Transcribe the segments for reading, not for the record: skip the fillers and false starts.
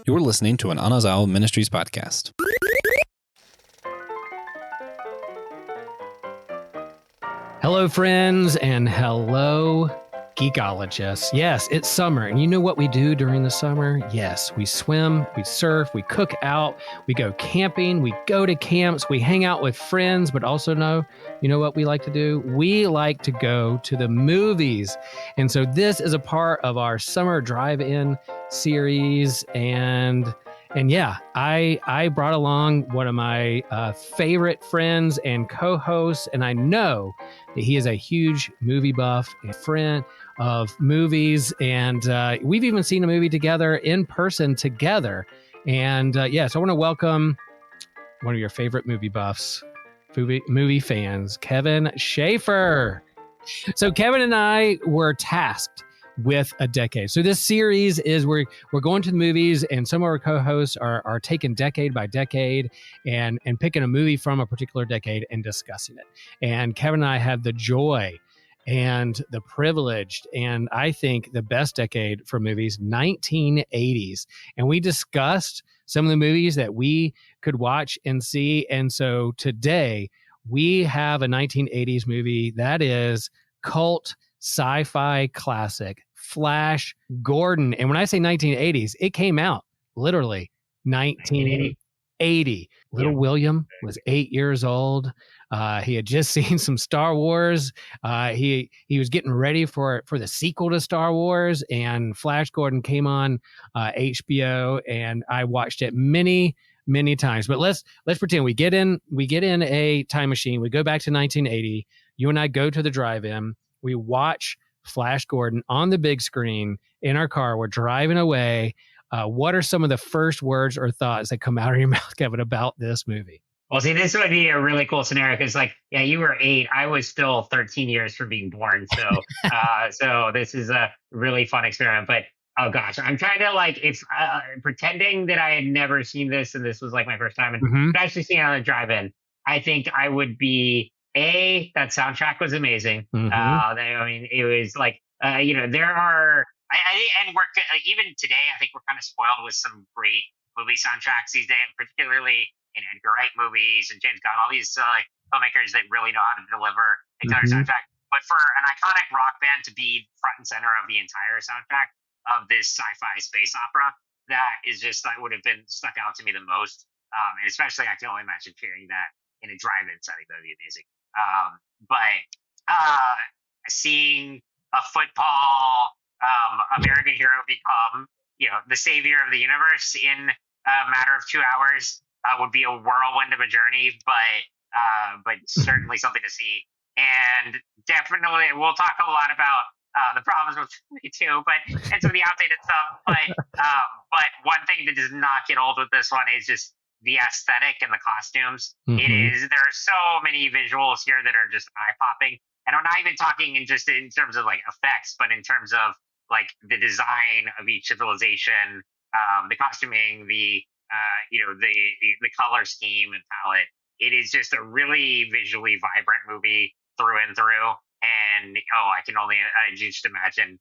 You're listening to an Anazao Ministries podcast. Hello, friends, and hello, geekologists. Yes, it's summer, and you know what we do during the summer? Yes, we swim, we surf, we cook out, we go camping, we go to camps, we hang out with friends, but also you know what we like to do? We like to go to the movies. And so this is a part of our summer drive-in series, and yeah, I brought along one of my favorite friends and co-hosts, and I know that he is a huge movie buff and friend of movies, and we've even seen a movie together in person together. And so I want to welcome one of your favorite movie buffs, movie fans, Kevin Schaeffer. So Kevin and I were tasked with a decade. So this series is we're going to the movies, and some of our co-hosts are taking decade by decade and picking a movie from a particular decade and discussing it. And Kevin and I had the joy and the privilege, and I think the best decade for movies, 1980s. And we discussed some of the movies that we could watch and see. And so today we have a 1980s movie that is cult sci-fi classic, Flash Gordon. And when I say 1980s, it came out literally 1980. Little William was 8 years old. He had just seen some Star Wars. He was getting ready for the sequel to Star Wars, and Flash Gordon came on HBO, and I watched it many times. But let's pretend we get in a time machine. We go back to 1980. You and I go to the drive-in. We watch Flash Gordon on the big screen in our car. We're driving away. What are some of the first words or thoughts that come out of your mouth, Kevin, about this movie? Well, see, this would be a really cool scenario because, you were 8. I was still 13 years from being born. So, so this is a really fun experiment. But oh gosh, I'm trying to pretending that I had never seen this and this was my first time and actually seeing it on the drive-in. I think I would be that soundtrack was amazing. It was there are. Even today, I think we're kind of spoiled with some great movie soundtracks these days, particularly in Edgar Wright movies and James Gunn, all these filmmakers that really know how to deliver a entire soundtrack. But for an iconic rock band to be front and center of the entire soundtrack of this sci-fi space opera, that is just that would have been stuck out to me the most. And especially, I can only imagine hearing that in a drive-in setting. That would be amazing. Seeing a football American hero become, the savior of the universe in a matter of 2 hours would be a whirlwind of a journey, but certainly something to see. And definitely, we'll talk a lot about the problems with me too, and some of the outdated stuff. But one thing that does not get old with this one is just the aesthetic and the costumes. There are so many visuals here that are just eye popping. And I'm not even talking in terms of effects, but in terms of the design of each civilization, the costuming, the color scheme and palette. It is just a really visually vibrant movie through and through. And I can only just imagine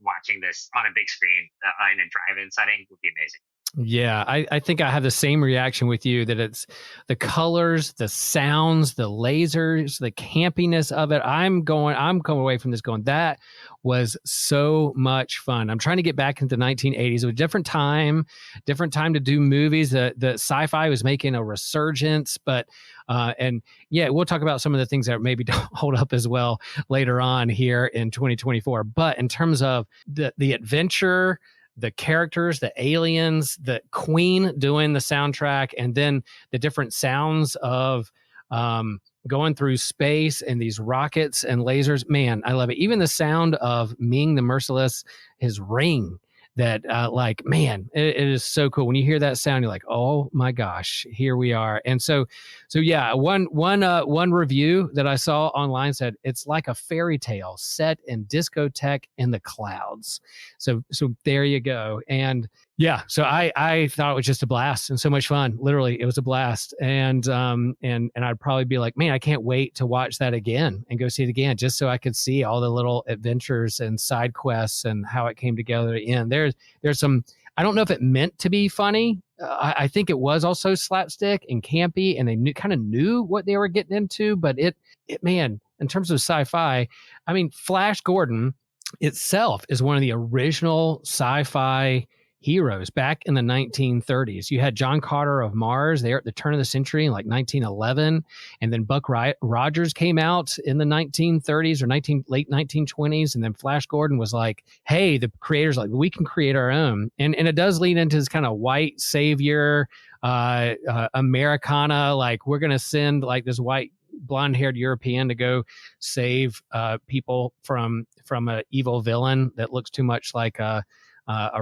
watching this on a big screen in a drive-in setting would be amazing. Yeah, I think I have the same reaction with you, that it's the colors, the sounds, the lasers, the campiness of it. I'm coming away from this going, that was so much fun. I'm trying to get back into the 1980s. It was a different time to do movies. The sci-fi was making a resurgence, but we'll talk about some of the things that maybe don't hold up as well later on here in 2024. But in terms of the adventure, the characters, the aliens, the Queen doing the soundtrack, and then the different sounds of going through space and these rockets and lasers. Man, I love it. Even the sound of Ming the Merciless, his ring, that it is so cool. When you hear that sound, you're like, oh my gosh, here we are. And so yeah, one review that I saw online said it's like a fairy tale set in discotheque in the clouds. So there you go. And yeah, so I thought it was just a blast and so much fun. Literally, it was a blast. And I'd probably be like, man, I can't wait to watch that again and go see it again, just so I could see all the little adventures and side quests and how it came together at the end. There's some I don't know if it meant to be funny. I think it was also slapstick and campy, and they kind of knew what they were getting into. But man, in terms of sci-fi, I mean, Flash Gordon itself is one of the original sci-fi heroes back in the 1930s. You had John Carter of Mars there at the turn of the century in like 1911, and then Buck Rogers came out in the 1930s or late 1920s, and then Flash Gordon was like, hey, the creators like, we can create our own. And it does lead into this kind of white savior Americana, like we're going to send like this white blonde-haired European to go save people from an evil villain that looks too much like a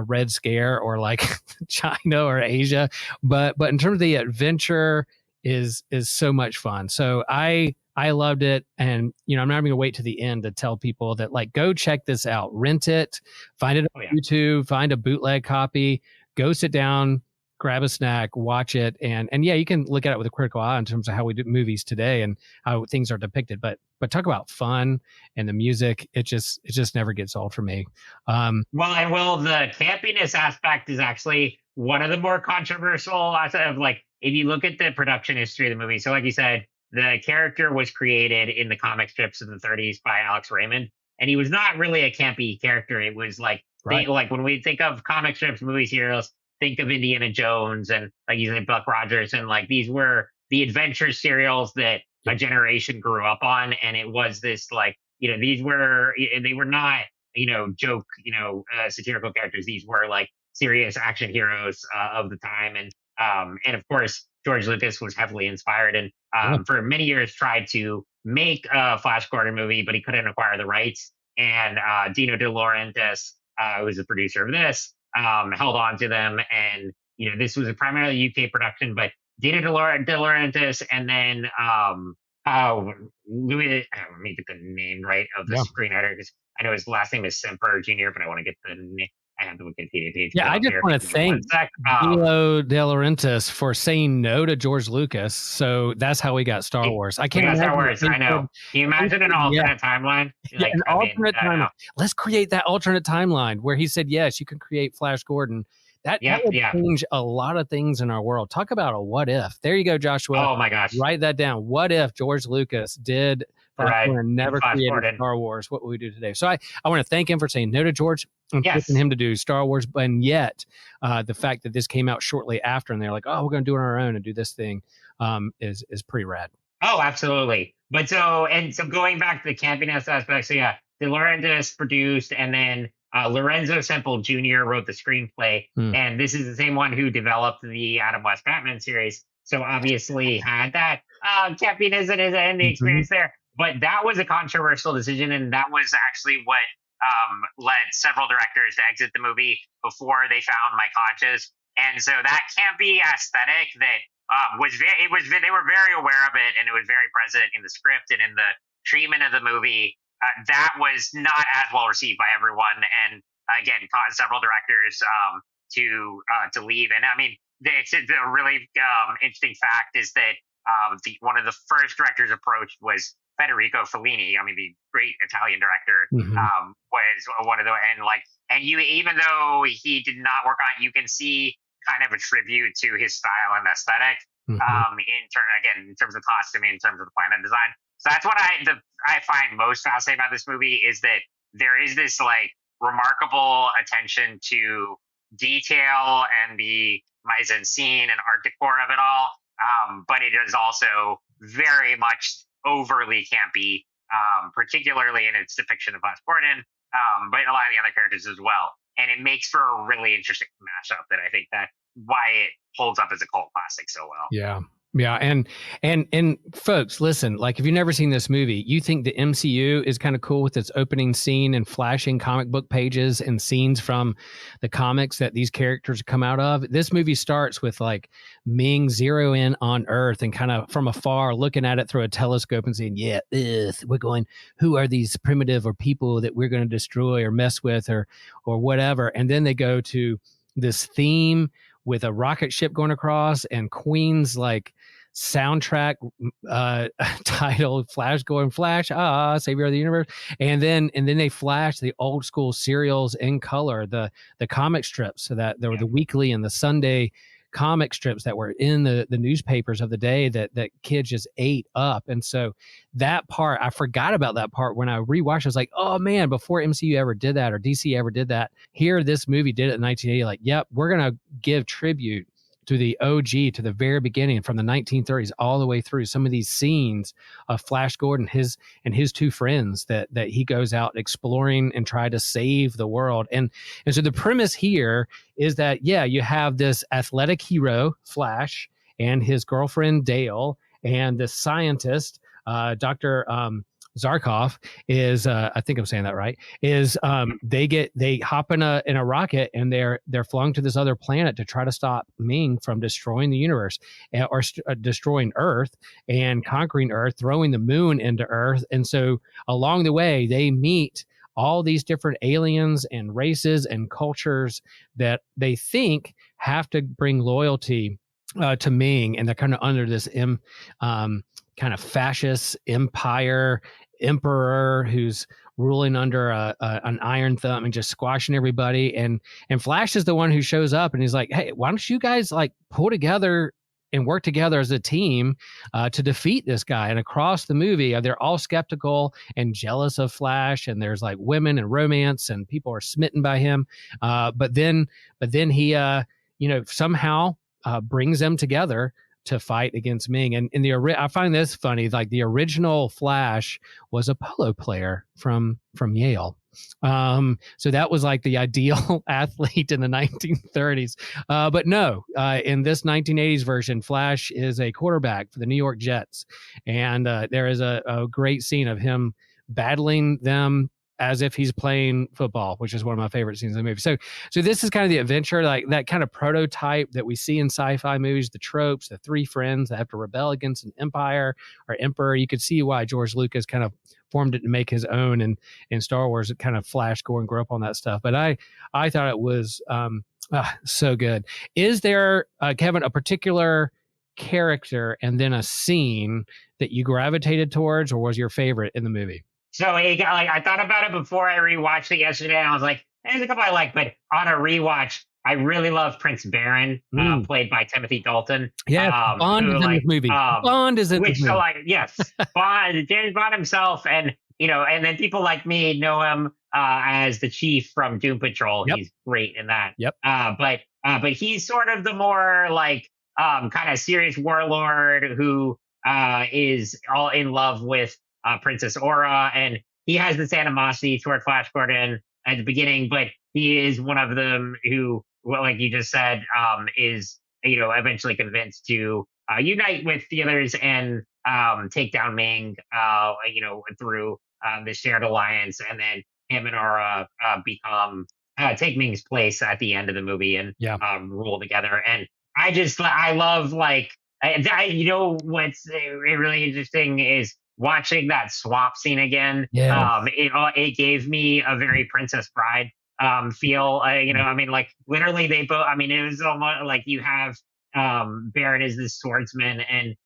Red Scare or like China or Asia. But in terms of the adventure is so much fun. So I loved it. And, I'm not going to wait to the end to tell people that, like, go check this out, rent it, find it on YouTube, find a bootleg copy, go sit down, grab a snack, watch it. And yeah, you can look at it with a critical eye in terms of how we do movies today and how things are depicted. But talk about fun and the music. It just never gets old for me. The campiness aspect is actually one of the more controversial of, like, if you look at the production history of the movie. So like you said, the character was created in the comic strips in the 30s by Alex Raymond, and he was not really a campy character. It was like, like when we think of comic strips, movies, heroes, think of Indiana Jones and, like you said, Buck Rogers, and like these were the adventure serials that a generation grew up on. And it was this, like, they were not, joke, satirical characters. These were like serious action heroes of the time. And of course, George Lucas was heavily inspired and for many years tried to make a Flash Gordon movie, but he couldn't acquire the rights. And Dino De Laurentiis, who was the producer of this, held on to them. And, this was a primarily UK production, but Dino De Laurentiis and then Louis, let me get the name right of the screenwriter, because I know his last name is Semper Jr., but I want to get the name. I have the Wikipedia page. Yeah, I just want to thank Dino De Laurentiis for saying no to George Lucas. So that's how we got Star Wars. I can't imagine Star Wars. I know. Can you imagine an alternate timeline? Like, an alternate timeline. Let's create that alternate timeline where he said, yes, you can create Flash Gordon. That would change a lot of things in our world. Talk about a what if. There you go, Joshua. Oh my gosh. Write that down. What if George Lucas did and never created Star Wars? What would we do today? So I want to thank him for saying no to George and pushing him to do Star Wars. And yet the fact that this came out shortly after and they're like, oh, we're going to do it on our own and do this thing is pretty rad. Oh, absolutely. But so going back to the campiness aspect, so yeah, De Laurentiis produced, and then Lorenzo Semple Jr. wrote the screenplay, and this is the same one who developed the Adam West Batman series. So obviously had that campiness and the experience there. But that was a controversial decision, and that was actually what led several directors to exit the movie before they found Mike Hodges. And so that campy aesthetic that they were very aware of it, and it was very present in the script and in the treatment of the movie. That was not as well received by everyone, and again, caused several directors to leave. And I mean, it's a really interesting fact is that one of the first directors approached was Federico Fellini. I mean, the great Italian director was one of the and you, even though he did not work on it, you can see kind of a tribute to his style and aesthetic in terms of costuming, in terms of the planet design. So that's what I find most fascinating about this movie is that there is this like remarkable attention to detail and the mise en scene and art decor of it all. But it is also very much overly campy, particularly in its depiction of Flash Gordon, but a lot of the other characters as well. And it makes for a really interesting mashup that I think that why it holds up as a cult classic so well. Yeah. Yeah. And folks, listen, like if you've never seen this movie, you think the MCU is kind of cool with its opening scene and flashing comic book pages and scenes from the comics that these characters come out of. This movie starts with like Ming zero in on Earth and kind of from afar looking at it through a telescope and saying, yeah, we're going, who are these primitive or people that we're going to destroy or mess with or whatever. And then they go to this theme with a rocket ship going across and Queen's like soundtrack titled Flash going Flash, savior of the universe. And then they flash the old school serials in color, the comic strips, so that there were the weekly and the Sunday comic strips that were in the newspapers of the day that kids just ate up. And so that part, I forgot about that part when I rewatched. I was like, oh man, before MCU ever did that or DC ever did that, here this movie did it in 1980. Like, yep, we're gonna give tribute to the OG, to the very beginning, from the 1930s all the way through some of these scenes of Flash Gordon, his two friends that he goes out exploring and try to save the world. And so the premise here is that, yeah, you have this athletic hero, Flash, and his girlfriend, Dale, and this scientist, Dr. Zarkov is, I think I'm saying that right, is they hop in a rocket and they're flung to this other planet to try to stop Ming from destroying the universe or destroying Earth and conquering Earth, throwing the moon into Earth. And so along the way, they meet all these different aliens and races and cultures that they think have to bring loyalty to Ming, and they're kind of under this kind of fascist empire emperor who's ruling under an iron thumb and just squashing everybody. And Flash is the one who shows up and he's like, hey, why don't you guys like pull together and work together as a team to defeat this guy? And across the movie, they're all skeptical and jealous of Flash, and there's like women and romance and people are smitten by him. But then he somehow brings them together to fight against Ming. And I find this funny, like the original Flash was a polo player from Yale. So that was like the ideal athlete in the 1930s. But no, in this 1980s version, Flash is a quarterback for the New York Jets. And there is a great scene of him battling them as if he's playing football, which is one of my favorite scenes in the movie. So this is kind of the adventure, like that kind of prototype that we see in sci-fi movies, the tropes, the three friends that have to rebel against an empire or emperor. You could see why George Lucas kind of formed it to make his own, and in Star Wars, it kind of Flash Gordon grew up on that stuff. But I thought it was so good. Is there, Kevin, a particular character and then a scene that you gravitated towards, or was your favorite in the movie? So I thought about it before I rewatched it yesterday, and I was like, there's a couple I like, but on a rewatch, I really love Prince Baron, played by Timothy Dalton. Yeah, Bond is in this movie. Bond is in this movie. So yes, Bond, James Bond himself, and and then people like me know him as the Chief from Doom Patrol. Yep. He's great in that. Yep. But he's sort of the more like kind of serious warlord who is all in love with Princess Aura, and he has this animosity toward Flash Gordon at the beginning, but he is one of them who, well, like you just said, is eventually convinced to unite with the others and take down Ming, through the shared alliance, and then him and Aura take Ming's place at the end of the movie and rule together. And I love what's really interesting is watching that swap scene again. It gave me a very Princess Bride feel. Like literally they both. It was almost like you have Baron is this swordsman, and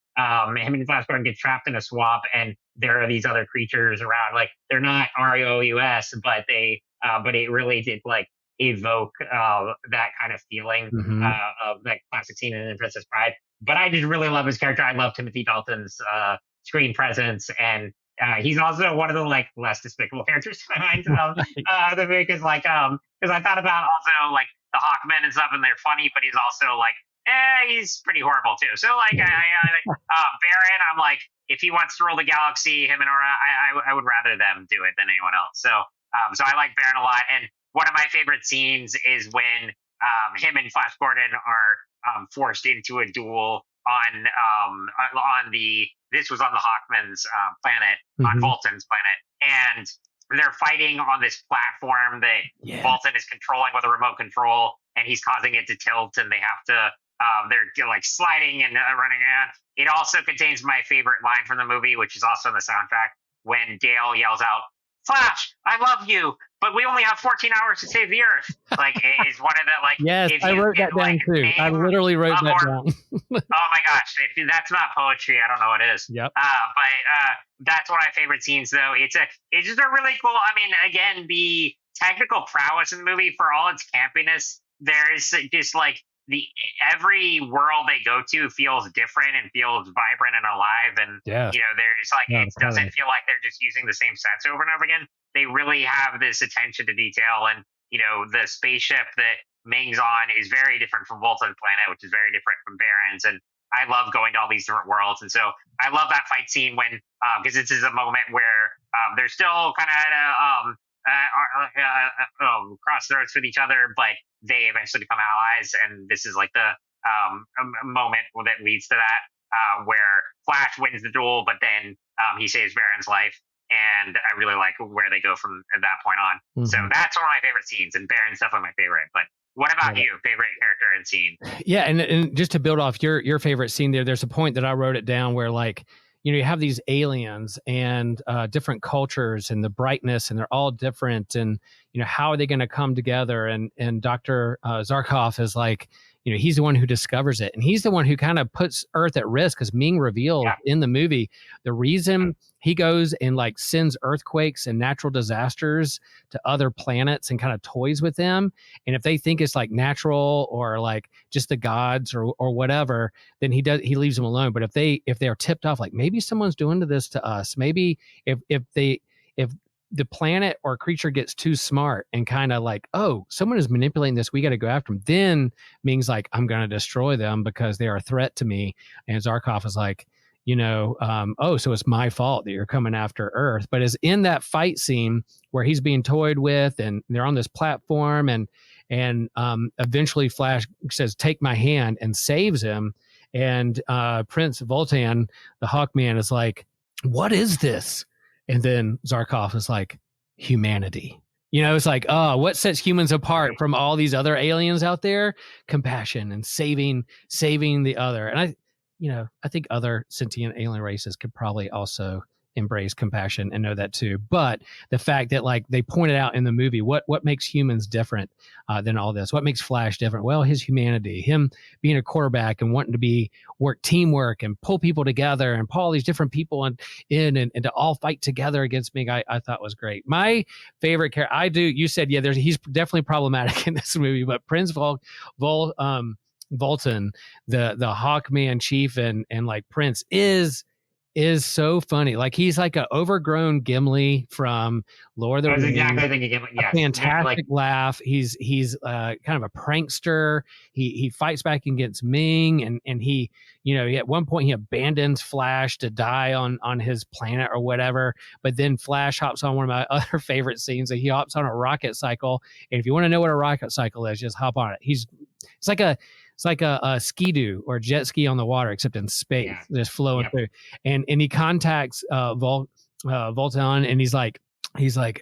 him and Flash Gordon get trapped in a swamp, and there are these other creatures around. Like they're not ROUS, but it really did like evoke that kind of feeling of that classic scene in Princess Bride. But I just really love his character. I love Timothy Dalton's screen presence, and he's also one of the like less despicable characters in my mind the movie, because I thought about also like the Hawkmen and stuff, and they're funny, but he's also like he's pretty horrible too. So like Baron, I'm like, if he wants to rule the galaxy, him and Aura, I would rather them do it than anyone else. So I like Baron a lot, and one of my favorite scenes is when him and Flash Gordon are forced into a duel on this was on the Hawkman's planet, on Volton's planet, and they're fighting on this platform that Volton is controlling with a remote control, and he's causing it to tilt, and they have to they're like sliding and running around. It also contains my favorite line from the movie, which is also in the soundtrack, when Dale yells out, "Flash, I love you," but we only have 14 hours to save the Earth. Like, is one of the, like, Yes, if I you wrote can, that down like, too. I name literally wrote a that more, down. oh my gosh, if that's not poetry, I don't know what is. Yep. But that's one of my favorite scenes, though. It's just a really cool. I mean, again, the technical prowess in the movie, for all its campiness, there's just like every world they go to feels different and feels vibrant and alive, and Yeah. there's like Yeah, it doesn't feel like they're just using the same sets over and over again. They really have this attention to detail, and the spaceship that Ming's on is very different from Volton's planet, which is very different from Baron's. And I love going to all these different worlds. And so I love that fight scene when, because this is a moment where they're still kind of at a crossroads with each other, but they eventually become allies. And this is like the moment that leads to that, where Flash wins the duel, but then he saves Baron's life. And I really like where they go from that point on. Mm-hmm. So that's one of my favorite scenes, and Baron's definitely my favorite. But what about you? Favorite character and scene? Yeah, and just to build off your favorite scene there's a point that I wrote it down where, like, you have these aliens and different cultures and the brightness, and they're all different, and how are they going to come together? And Dr. Zarkov is like, he's the one who discovers it, and he's the one who kind of puts Earth at risk, because Ming revealed in the movie the reason he goes and like sends earthquakes and natural disasters to other planets and kind of toys with them. And if they think it's like natural or like just the gods or whatever, then he leaves them alone. But if they are tipped off, like maybe someone's doing this to us, maybe if the planet or creature gets too smart and kind of like, oh, someone is manipulating this, we got to go after them, then Ming's like, I'm going to destroy them because they are a threat to me. And Zarkov is like, oh, so it's my fault that you're coming after Earth. But is in that fight scene where he's being toyed with and they're on this platform, and eventually Flash says, take my hand, and saves him. And Prince Voltan, the Hawkman, is like, what is this? And then Zarkov is like, humanity. It's like, oh, what sets humans apart from all these other aliens out there? Compassion and saving the other. And I think other sentient alien races could probably also embrace compassion and know that too. But the fact that, like, they pointed out in the movie, what makes humans different than all this? What makes Flash different? Well, his humanity, him being a quarterback and wanting to work teamwork and pull people together and pull all these different people and to all fight together against me. I thought was great. My favorite character, you said, yeah, he's definitely problematic in this movie, but Prince Volton, the Hawkman chief and like Prince is so funny. Like, he's like an overgrown Gimli from Lord of the Rings. Exactly thinking Gimli. Yes. Fantastic laugh. He's kind of a prankster. He fights back against Ming, and he at one point he abandons Flash to die on his planet or whatever. But then Flash hops on one of my other favorite scenes. He hops on a rocket cycle, and if you want to know what a rocket cycle is, just hop on it. It's like a ski-doo or jet ski on the water, except in space, just flowing through. And he contacts Voltan, and he's like,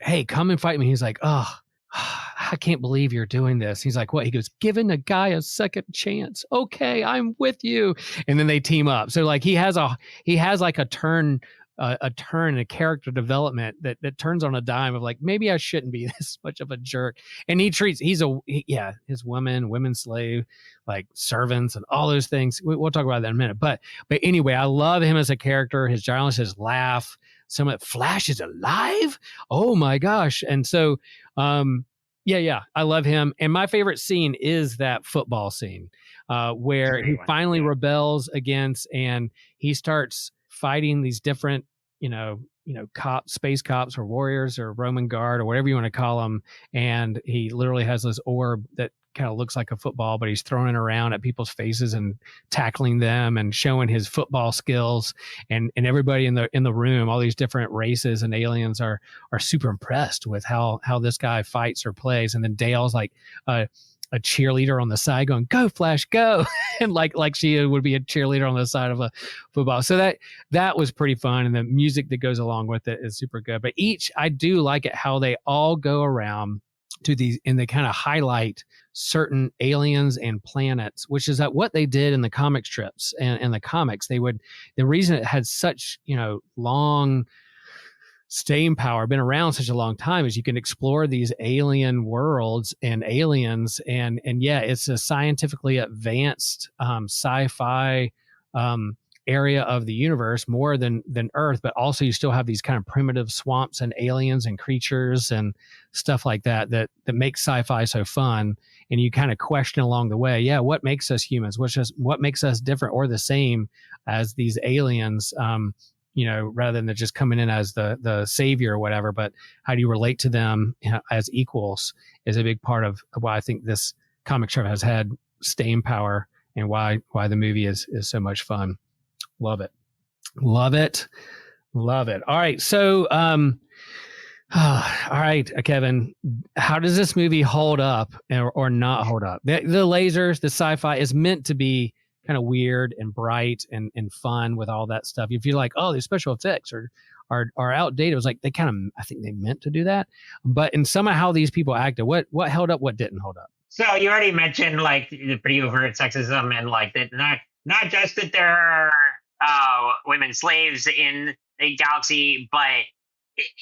hey, come and fight me. He's like, oh, I can't believe you're doing this. He's like, what? He goes, giving a guy a second chance. Okay, I'm with you. And then they team up. So like he has like a turn, a character development that turns on a dime of like, maybe I shouldn't be this much of a jerk. And his women slave, like servants and all those things. We'll talk about that in a minute. But anyway, I love him as a character. His giants, his laugh. Some of Flash is alive. Oh my gosh. And so, I love him. And my favorite scene is that football scene where he finally rebels against, and he starts fighting these different, space cops or warriors or Roman guard or whatever you want to call them. And he literally has this orb that kind of looks like a football, but he's throwing it around at people's faces and tackling them and showing his football skills. And everybody in the room, all these different races and aliens are super impressed with how this guy fights or plays. And then Dale's like a cheerleader on the side going, go Flash, go. And like she would be a cheerleader on the side of a football. So that was pretty fun. And the music that goes along with it is super good. But I do like it how they all go around to these, and they kind of highlight certain aliens and planets, which is what they did in the comic strips and the comics. The reason it had such, long staying power, been around such a long time, is you can explore these alien worlds and aliens, and yeah, it's a scientifically advanced sci-fi area of the universe, more than Earth, but also you still have these kind of primitive swamps and aliens and creatures and stuff like that makes sci-fi so fun. And you kind of question along the way, yeah, what makes us humans? What makes us different or the same as these aliens? Rather than just coming in as the savior or whatever, but how do you relate to them as equals is a big part of why I think this comic strip has had staying power and why the movie is so much fun. Love it. Love it. Love it. All right. So, all right, Kevin, how does this movie hold up or not hold up? The lasers, the sci-fi is meant to be kind of weird and bright and fun with all that stuff. If you're like, oh, the special effects are outdated, it was like I think they meant to do that. But in some of how these people acted, what held up, what didn't hold up? So you already mentioned like the pretty overt sexism and like that not just that there are women slaves in the galaxy, but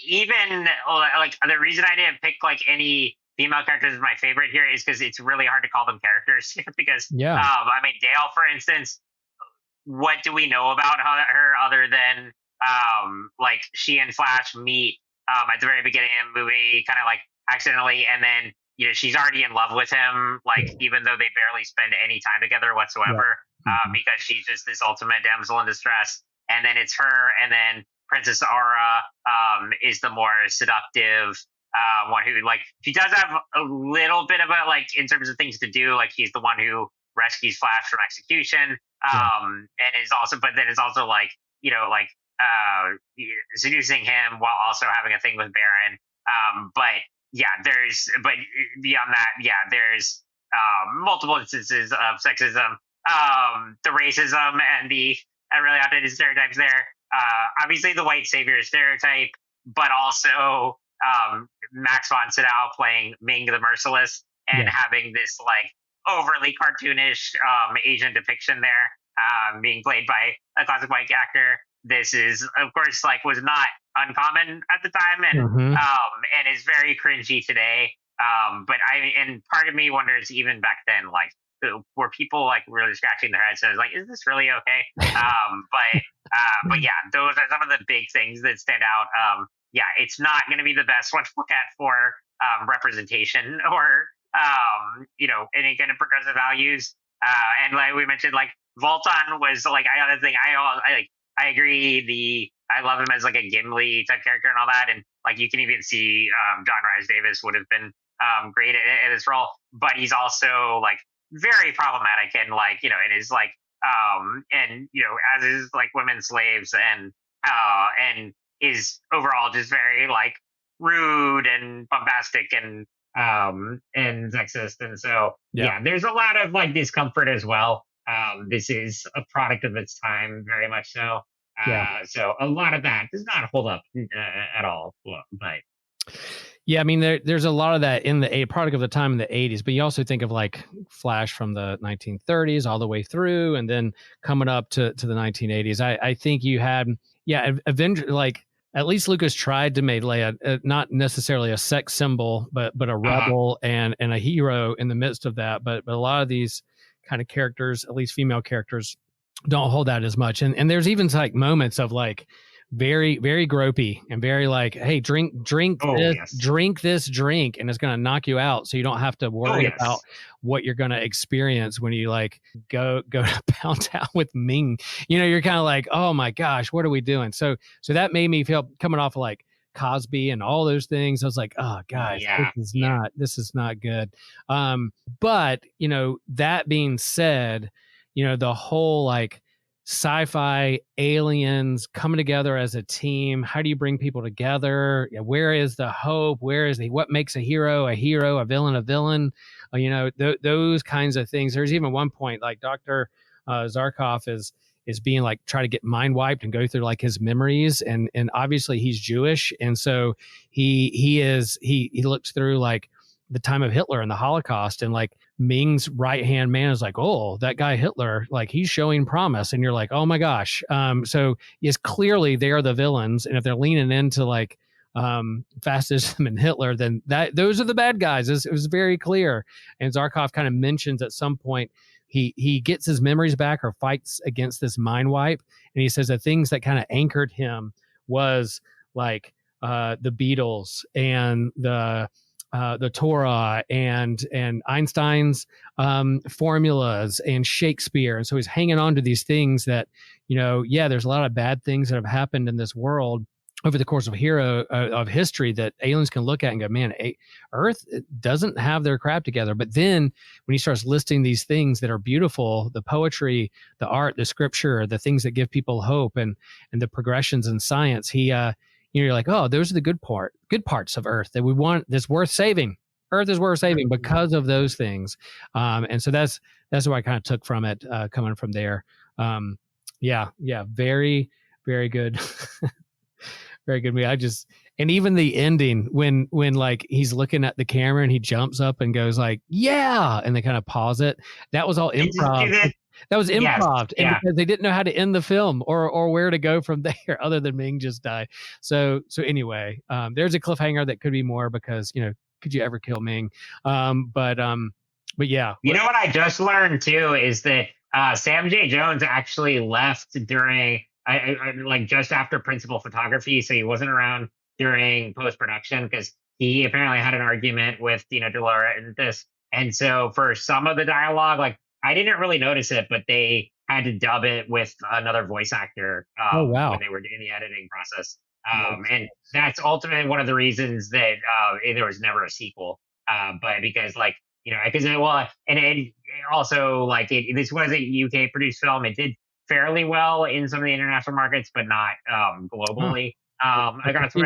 even like the reason I didn't pick like any female characters as my favorite here is because it's really hard to call them characters because I mean Dale, for instance, what do we know about her other than like she and Flash meet at the very beginning of the movie kind of like accidentally, and then she's already in love with him, like even though they barely spend any time together whatsoever. Because she's just this ultimate damsel in distress. And then it's her, and then Princess Aura is the more seductive one who, like, she does have a little bit of a, like, in terms of things to do, like, he's the one who rescues Flash from execution, and is also, but then is also, like, seducing him while also having a thing with Baron. But beyond that, there's multiple instances of sexism. The racism and the really outdated stereotypes there. Obviously, the white savior stereotype, but also Max von Sydow playing Ming the Merciless and having this like overly cartoonish Asian depiction there, being played by a classic white actor. This is, of course, like was not uncommon at the time, and is very cringy today. But part of me wonders, even back then, like, were people like really scratching their heads? So I was like, is this really okay? But yeah, those are some of the big things that stand out. It's not going to be the best one to look at for representation or any kind of progressive values. And like we mentioned, like Voltan was like another thing. I agree. I love him as like a Gimli type character and all that, and like you can even see John Rhys Davis would have been great at his role, but he's also like very problematic and like in his like as is like women slaves and is overall just very like rude and bombastic and sexist, and so there's a lot of like discomfort as well. This is a product of its time, very much so. So a lot of that does not hold up at all, but. Yeah, I mean, there's a lot of that in the product of the time in the 80s, but you also think of like Flash from the 1930s all the way through, and then coming up to the 1980s. I think you had, Avenger, like at least Lucas tried to make Leia not necessarily a sex symbol, but a rebel and a hero in the midst of that. But a lot of these kind of characters, at least female characters, don't hold that as much. And there's even like moments of like, very, very gropey and very like, hey, drink this drink and it's going to knock you out. So you don't have to worry about what you're going to experience when you like go to pound out with Ming. You're kind of like, oh my gosh, what are we doing? So that made me feel, coming off of like Cosby and all those things, I was like, oh guys, this is not good. But that being said, the whole like sci-fi aliens coming together as a team. How do you bring people together? Where is the hope? What makes a hero, a villain, a villain? Those kinds of things. There's even one point like Dr. Zarkov is being like, try to get mind wiped and go through like his memories. And obviously he's Jewish. And so he looks through like the time of Hitler and the Holocaust and like Ming's right-hand man is like, oh, that guy Hitler, like he's showing promise. And you're like, oh my gosh. So yes, clearly they are the villains. And if they're leaning into like fascism and Hitler, then those are the bad guys. It was very clear. And Zarkov kind of mentions at some point he gets his memories back or fights against this mind wipe. And he says the things that kind of anchored him was like the Beatles and the Torah and Einstein's formulas and Shakespeare. And so he's hanging on to these things that, there's a lot of bad things that have happened in this world over the course of history that aliens can look at and go, man, Earth doesn't have their crap together. But then when he starts listing these things that are beautiful, the poetry, the art, the scripture, the things that give people hope and the progressions in science, you're like, oh, those are the good parts of Earth that we want, that's worth saving. Earth is worth saving because of those things. And so that's what I kind of took from it, coming from there. Very, very good. Very good movie. And even the ending when like he's looking at the camera and he jumps up and goes like, yeah, and they kind of pause it. That was all improv. That was improv, and because they didn't know how to end the film or where to go from there, other than Ming just die. So anyway, there's a cliffhanger that could be more because could you ever kill Ming? But yeah. You know what I just learned too is that Sam J. Jones actually left during like just after principal photography, so he wasn't around during post production because he apparently had an argument with Dina Delora and this, and so for some of the dialogue, like I didn't really notice it, but they had to dub it with another voice actor when they were in the editing process. And that's ultimately one of the reasons that there was never a sequel. But because and also like this was a UK produced film. It did fairly well in some of the international markets, but not globally. I got to see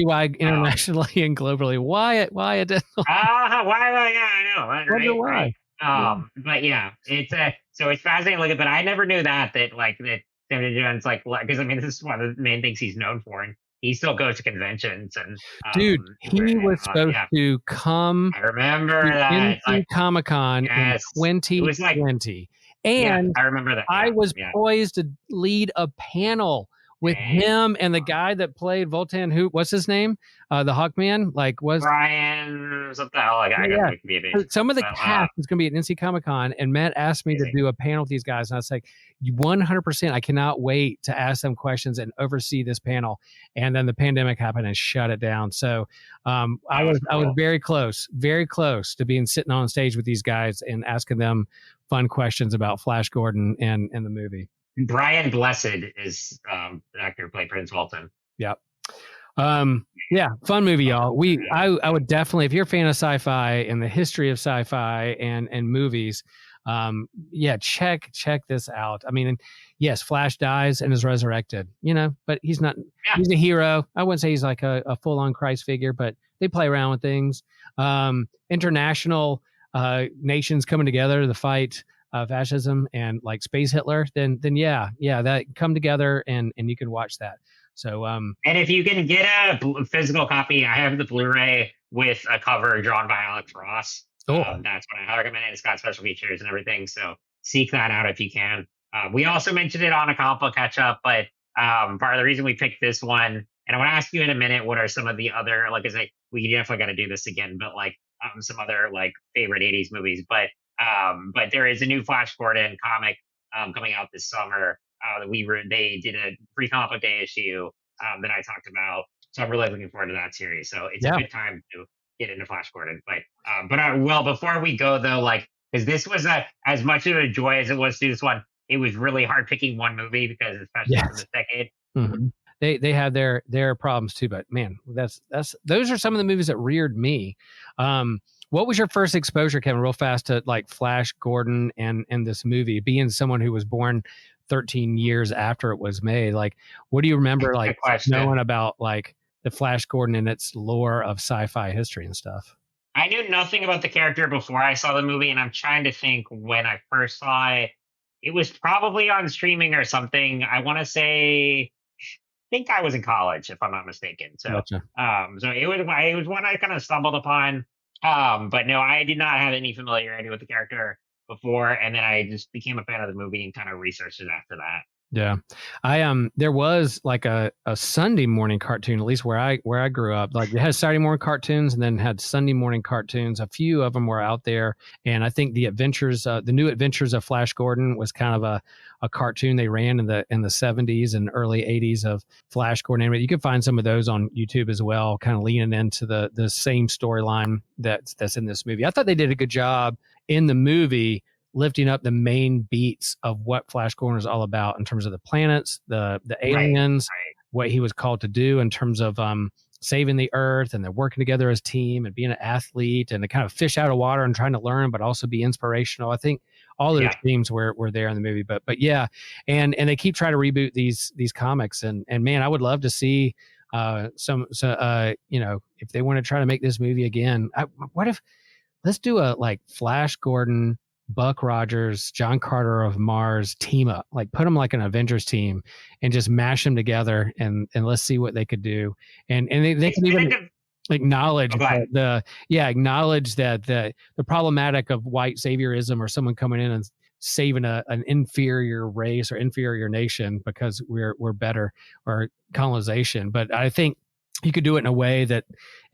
why internationally and globally. Why it didn't. I know. Right? But yeah, it's so it's fascinating looking. But I never knew that Samuel Jones because I mean this is one of the main things he's known for, and he still goes to conventions and dude, he was supposed to come. I remember that Comic-Con in 2020, and I remember that. I was poised to lead a panel with him and the guy that played Voltan. What's his name? The Hawkman, Brian something. Some of the cast was going to be at NC Comic-Con, and Matt asked me to do a panel with these guys, and I was like, 100%, I cannot wait to ask them questions and oversee this panel. And then the pandemic happened and shut it down. So I was very close to being sitting on stage with these guys and asking them fun questions about Flash Gordon and the movie. Brian Blessed is the actor who played Prince Walton. Yep. Fun movie, y'all. I would definitely, if you're a fan of sci-fi and the history of sci-fi and movies, check this out. I mean, yes, Flash dies and is resurrected, but he's not, he's a hero. I wouldn't say he's like a full-on Christ figure, but they play around with things. International nations coming together to fight fascism and like space Hitler, then that come together and you can watch that. So and if you can get a physical copy, I have the Blu-ray with a cover drawn by Alex Ross. That's what I recommend. It's got special features and everything, so seek that out if you can. We also mentioned it on a compo catch up, but part of the reason we picked this one, and I want to ask you in a minute, what are some of the other, like I say, we definitely got to do this again, but like some other like favorite 80s movies, but there is a new Flash Gordon comic coming out this summer. They did a free comic book day issue that I talked about, so I'm really looking forward to that series. So it's a good time to get into Flash Gordon. But before we go though, like because this was as much of a joy as it was to do this one, it was really hard picking one movie because especially from this decade. Mm-hmm. They have their problems too, but man, those are some of the movies that reared me. What was your first exposure, Kevin, real fast, to like Flash Gordon and this movie, being someone who was born 13 years after it was made? Like, what do you remember like knowing about like the Flash Gordon and its lore of sci-fi history and stuff? I knew nothing about the character before I saw the movie, and I'm trying to think when I first saw it. It was probably on streaming or something. I want to say, I think I was in college, if I'm not mistaken. So, Gotcha. So it was one I kind of stumbled upon. But no, I did not have any familiarity with the character before, and then I just became a fan of the movie and kind of researched it after that. Yeah. There was like a Sunday morning cartoon, at least where I grew up. Like, they had Saturday morning cartoons and then had Sunday morning cartoons. A few of them were out there. And I think the New Adventures of Flash Gordon was kind of a cartoon they ran in the 70s and early 80s of Flash Gordon. You can find some of those on YouTube as well, kind of leaning into the same storyline that's in this movie. I thought they did a good job in the movie lifting up the main beats of what Flash Gordon is all about in terms of the planets, the aliens, Right. what he was called to do in terms of saving the Earth, and they're working together as a team and being an athlete and to kind of fish out of water and trying to learn, but also be inspirational. I think all those themes were there in the movie. But yeah, and they keep trying to reboot these comics, and man, I would love to see if they want to try to make this movie again. Let's do a like Flash Gordon, Buck Rogers, John Carter of Mars team up, like put them like an Avengers team and just mash them together and let's see what they could do. And they can even acknowledge acknowledge that the problematic of white saviorism or someone coming in and saving an inferior race or inferior nation because we're better, or colonization. But I think you could do it in a way that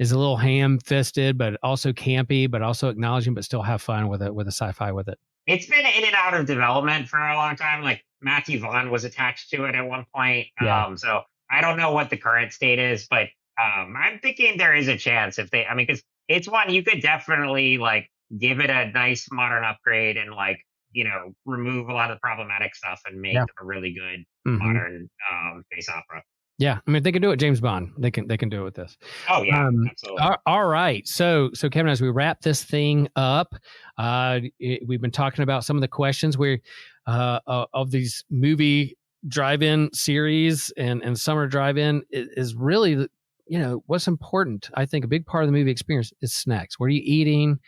is a little ham-fisted, but also campy, but also acknowledging, but still have fun with it, with a sci-fi with it. It's been in and out of development for a long time. Like Matthew Vaughn was attached to it at one point. Yeah. So I don't know what the current state is, but I'm thinking there is a chance because it's one you could definitely like give it a nice modern upgrade and like, remove a lot of the problematic stuff and make a really good modern space opera. Yeah, I mean, if they can do it, James Bond, they can do it with this. Oh yeah, absolutely. All right, so Kevin, as we wrap this thing up, we've been talking about some of the questions of these movie drive-in series and summer drive-in is really, what's important. I think a big part of the movie experience is snacks. What are you eating?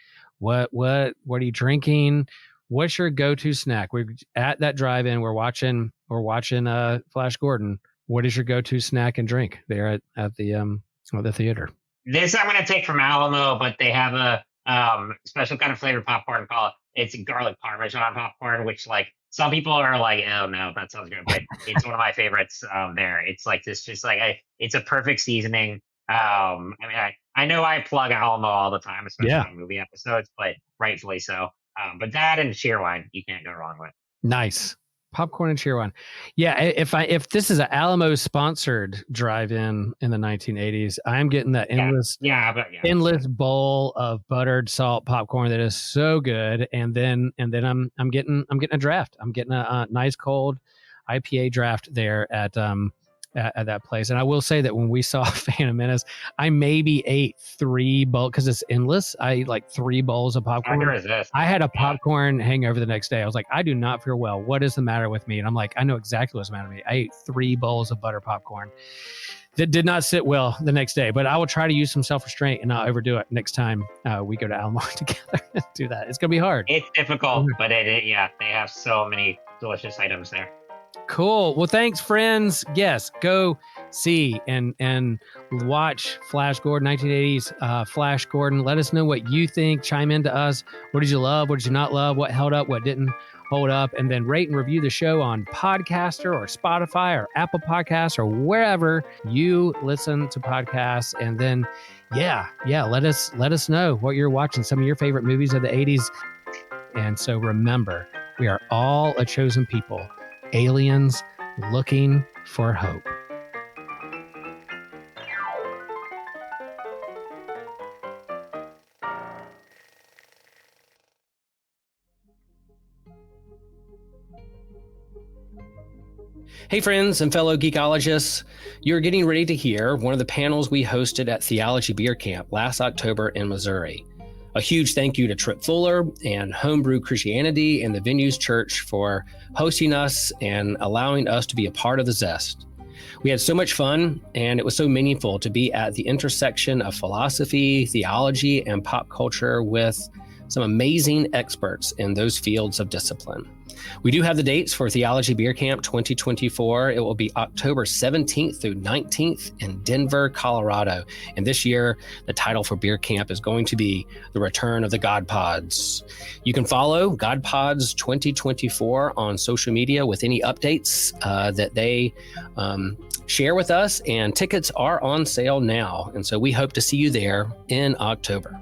What are you drinking? What's your go-to snack? We're at that drive-in. We're watching Flash Gordon. What is your go-to snack and drink there at the theater? This I'm going to take from Alamo, but they have a special kind of flavored popcorn called it's garlic parmesan popcorn, which like some people are like, oh no, that sounds good, but it's one of my favorites there. It's like this, just like it's a perfect seasoning. I know I plug Alamo all the time, especially on movie episodes, but rightfully so. But that and Cheerwine, you can't go wrong with. Nice. Popcorn and Cheerwine. Yeah, if this is an Alamo sponsored drive-in in the 1980s, I'm getting that endless bowl of buttered salt popcorn that is so good, and then I'm getting a draft. I'm getting a nice cold IPA draft there at that place. And I will say that when we saw Phantom Menace, I maybe ate 3 bowls because it's endless. I ate like 3 bowls of popcorn. I had a popcorn hangover the next day. I was like, I do not feel well. What is the matter with me? And I'm like, I know exactly what's the matter with me. I ate 3 bowls of butter popcorn. That did not sit well the next day, but I will try to use some self-restraint and not overdo it next time we go to Alamo together and do that. It's going to be hard. It's difficult, but they have so many delicious items there. Cool. Well, thanks, friends. Yes, go see and watch Flash Gordon, 1980s Flash Gordon. Let us know what you think. Chime in to us. What did you love? What did you not love? What held up? What didn't hold up? And then rate and review the show on Podcaster or Spotify or Apple Podcasts or wherever you listen to podcasts. And then, let us know what you're watching, some of your favorite movies of the 80s. And so remember, we are all a chosen people. Aliens looking for hope. Hey friends and fellow geekologists, you're getting ready to hear one of the panels we hosted at Theology Beer Camp last October in Missouri. A huge thank you to Trip Fuller and Homebrew Christianity and the Venues Church for hosting us and allowing us to be a part of the Zest. We had so much fun, and it was so meaningful to be at the intersection of philosophy, theology, and pop culture with some amazing experts in those fields of discipline. We do have the dates for Theology Beer Camp 2024. It will be October 17th through 19th in Denver, Colorado. And this year, the title for Beer Camp is going to be The Return of the God Pods. You can follow God Pods 2024 on social media with any updates that they share with us. And tickets are on sale now. And so we hope to see you there in October.